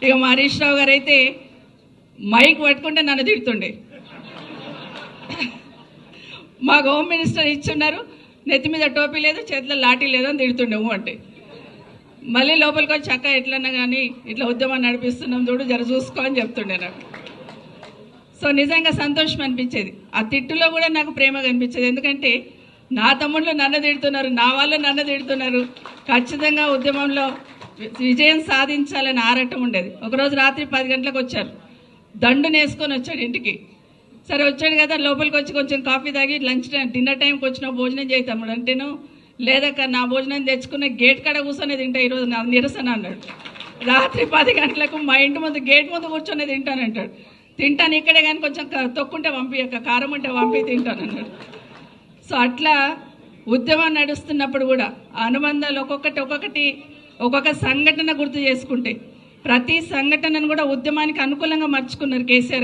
ఇక మా హరీష్ రావు గారు అయితే మైక్ పట్టుకుంటే నన్ను తిడుతుండే. మాకు హోమ్ మినిస్టర్ ఇచ్చున్నారు, నెత్తి మీద టోపీ లేదు, చేతిలో లాఠీ లేదు అని తిడుతుండేమో అంటే. మళ్ళీ లోపలికి వచ్చి అక్క ఎట్లన్నా కానీ ఇట్లా ఉద్యమం నడిపిస్తున్నాం చూడు, జర చూసుకో అని చెప్తుండే నాకు. సో నిజంగా సంతోషం అనిపించేది. ఆ తిట్టులో కూడా నాకు ప్రేమ కనిపించేది. ఎందుకంటే నా తమ్ముళ్ళు నన్ను తిడుతున్నారు, నా వాళ్ళు నన్ను తిడుతున్నారు. ఖచ్చితంగా ఉద్యమంలో విజయం సాధించాలని ఆరాటం ఉండేది. ఒకరోజు రాత్రి 10 గంటలకు వచ్చారు, దండుని వేసుకొని వచ్చాడు ఇంటికి. సరే వచ్చాడు కదా, లోపలికి వచ్చి కొంచెం కాఫీ తాగి లంచ్ టైం డిన్నర్ టైంకి వచ్చిన భోజనం చేయి తమ్ముడు అంటేను, లేదక్క నా భోజనం తెచ్చుకున్న గేట్ కాడ కూర్చొని తింటా ఈరోజు నా నిరసన అన్నాడు. రాత్రి 10 గంటలకు మా ఇంటి ముందు గేట్ ముందు కూర్చొని తింటానంటాడు. తింటాను ఇక్కడే కానీ కొంచెం తొక్కుంటే పంపి అక్క, కారం ఉంటే పంపి తింటాను అన్నాడు. సో అట్లా ఉద్యమం నడుస్తున్నప్పుడు కూడా అనుబంధాలు ఒక్కొక్క సంఘటన గుర్తు చేసుకుంటే ప్రతి సంఘటనను కూడా ఉద్యమానికి అనుకూలంగా మర్చుకున్నారు కేసీఆర్.